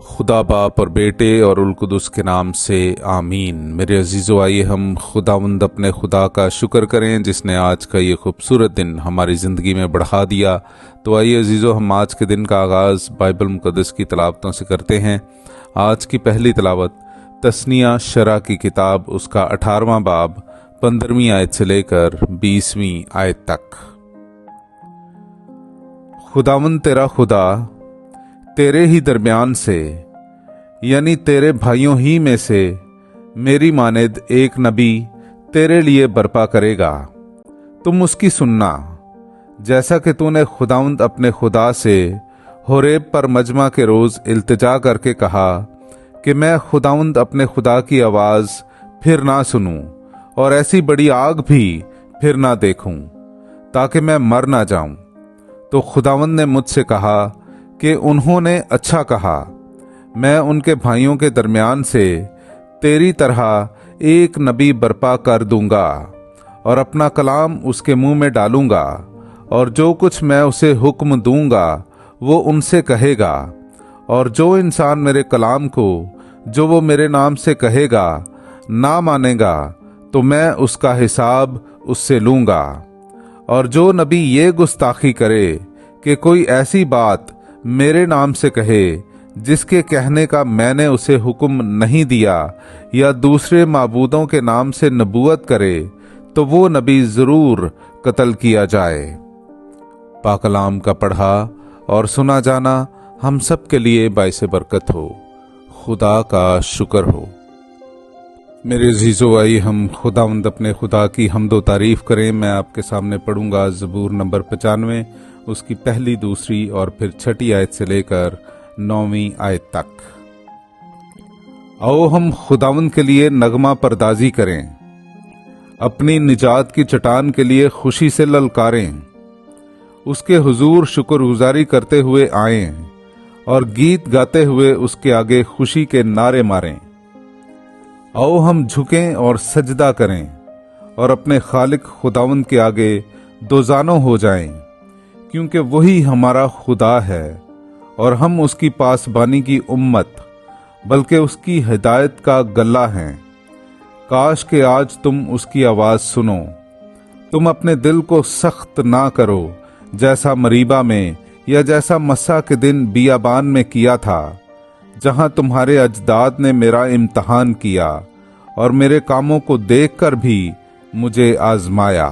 खुदा बाप और बेटे और उल कुदस के नाम से आमीन। मेरे अजीज़ों, आइए हम खुदावंद अपने खुदा का शुक्र करें जिसने आज का ये खूबसूरत दिन हमारी ज़िंदगी में बढ़ा दिया। तो आइए अजीज़ों, हम आज के दिन का आगाज़ बाइबल मुक़द्दस की तलावतों से करते हैं। आज की पहली तलावत तस्निया शरा की किताब, उसका 18वां बाब 15वीं आयत से लेकर 20वीं आयत तक। खुदावंद तेरा खुदा तेरे ही दरमियान से, यानी तेरे भाइयों ही में से मेरी मानिद एक नबी तेरे लिए बर्पा करेगा। तुम उसकी सुनना, जैसा कि तूने खुदावंद अपने खुदा से होरेब पर मजमा के रोज़ इल्तिजा करके कहा कि मैं खुदावंद अपने खुदा की आवाज़ फिर ना सुनूं और ऐसी बड़ी आग भी फिर ना देखूं, ताकि मैं मर ना जाऊं। तो खुदावंद ने मुझसे कहा कि उन्होंने अच्छा कहा, मैं उनके भाइयों के दरमियान से तेरी तरह एक नबी बर्पा कर दूंगा और अपना कलाम उसके मुंह में डालूंगा, और जो कुछ मैं उसे हुक्म दूंगा वो उनसे कहेगा। और जो इंसान मेरे कलाम को, जो वो मेरे नाम से कहेगा, ना मानेगा तो मैं उसका हिसाब उससे लूंगा। और जो नबी ये गुस्ताखी करे कि कोई ऐसी बात मेरे नाम से कहे जिसके कहने का मैंने उसे हुक्म नहीं दिया, या दूसरे माबूदों के नाम से नबूवत करे, तो वो नबी जरूर कत्ल किया जाए। पाकलाम का पढ़ा और सुना जाना हम सब के लिए बाइसे बरकत हो। खुदा का शुक्र हो। मेरे अजीज़ों, आइए हम खुदावंद अपने खुदा की हम्दो तारीफ करें। मैं आपके सामने पढ़ूंगा ज़बूर नंबर 95, उसकी पहली, दूसरी और फिर छठी आयत से लेकर 9वीं आयत तक। आओ हम खुदावंद के लिए नगमा परदाजी करें, अपनी निजात की चट्टान के लिए खुशी से ललकारें। उसके हुजूर शुक्रगुजारी करते हुए आएं और गीत गाते हुए उसके आगे खुशी के नारे मारें। आओ हम झुकें और सजदा करें और अपने खालिक खुदावंद के आगे दोजानो हो जाएं, क्योंकि वही हमारा खुदा है और हम उसकी पासबानी की उम्मत, बल्कि उसकी हिदायत का गला हैं। काश के आज तुम उसकी आवाज सुनो। तुम अपने दिल को सख्त ना करो, जैसा मरीबा में या जैसा मस्सा के दिन बियाबान में किया था, जहां तुम्हारे अजदाद ने मेरा इम्तहान किया और मेरे कामों को देखकर भी मुझे आजमाया।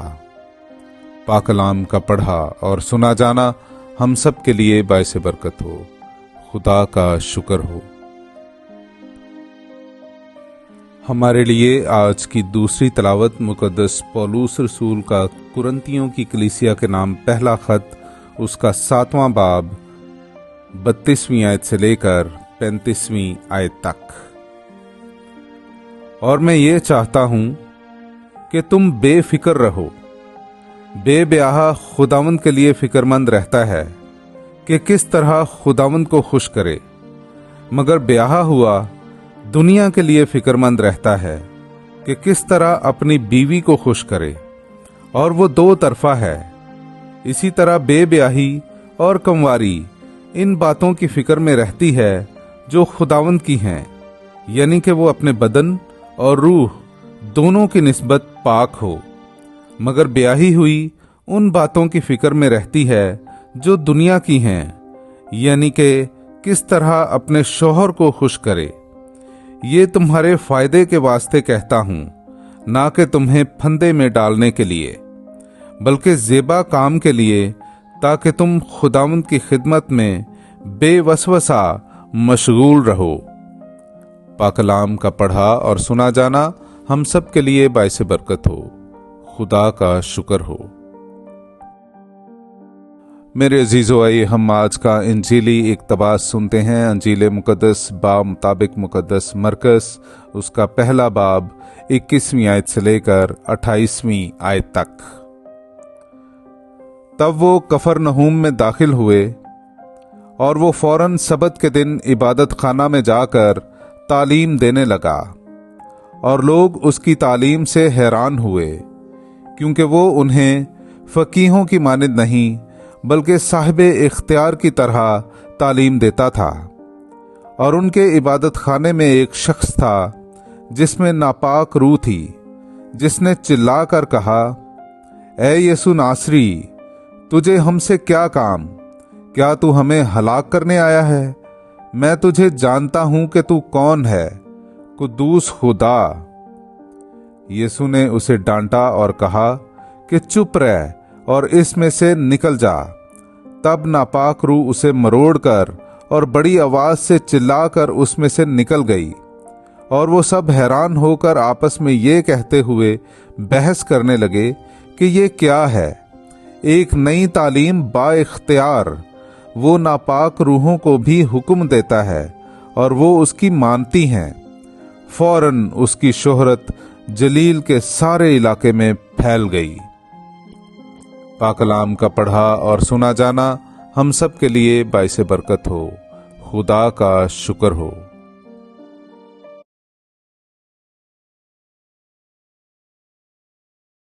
पाकलाम का पढ़ा और सुना जाना हम सब के लिए बाइसे बरकत हो। खुदा का शुक्र हो। हमारे लिए आज की दूसरी तलावत मुकद्दस पौलुस रसूल का कुरंतियों की कलीसिया के नाम पहला खत, उसका 7वां बाब 32वीं आयत से लेकर 35वीं आयत तक। और मैं ये चाहता हूं कि तुम बेफिक्र रहो। बेब्याह खुदावंद के लिए फिक्रमंद रहता है कि किस तरह खुदावंद को खुश करे, मगर ब्याह हुआ दुनिया के लिए फिक्रमंद रहता है कि किस तरह अपनी बीवी को खुश करे, और वो दो तरफा है। इसी तरह बेब्याही और कंवारी इन बातों की फिक्र में रहती है जो खुदावंद की हैं, यानी कि वो अपने बदन और रूह दोनों की निस्बत पाक हो। मगर ब्याही हुई उन बातों की फिक्र में रहती है जो दुनिया की हैं, यानी कि किस तरह अपने शौहर को खुश करे। ये तुम्हारे फायदे के वास्ते कहता हूं, ना कि तुम्हें फंदे में डालने के लिए, बल्कि ज़ेबा काम के लिए, ताकि तुम खुदावंद की खिदमत में बेवसवसा मशगूल रहो। पाकलाम का पढ़ा और सुना जाना हम सब के लिए बाइसे बरकत हो। खुदा का शुक्र हो। मेरे अजीज़ों, आइए हम आज का इंजीली इक्तबास सुनते हैं। अंजील मुकद्दस बा मुताबिक मुकद्दस मरकस, उसका पहला बाब 21वीं आयत से लेकर 28वीं आयत तक। तब वो कफरनहूम में दाखिल हुए और वो फौरन सबत के दिन इबादत खाना में जाकर तालीम देने लगा, और लोग उसकी तालीम से हैरान हुए, क्योंकि वो उन्हें फकीहों की मानिद नहीं बल्कि साहिब इख्तियार की तरह तालीम देता था। और उनके इबादत खाने में एक शख्स था जिसमें नापाक रूह थी, जिसने चिल्लाकर कहा, ए यीशु नासरी, तुझे हमसे क्या काम? क्या तू हमें हलाक करने आया है? मैं तुझे जानता हूं कि तू कौन है, कुद्दूस खुदा। यीशु ने उसे डांटा और कहा कि चुप रह और इसमें से निकल जा। तब नापाक रूह उसे मरोड़कर और बड़ी आवाज से चिल्लाकर उसमें से निकल गई, और वो सब हैरान होकर आपस में ये कहते हुए बहस करने लगे कि ये क्या है? एक नई तालीम बाइख्तियार वो नापाक रूहों को भी हुक्म देता है और वो उसकी मानती हैं। फौरन उसकी शोहरत जलील के सारे इलाके में फैल गई। पाकलाम का पढ़ा और सुना जाना हम सब के लिए बाइसे बरकत हो। खुदा का शुक्र हो।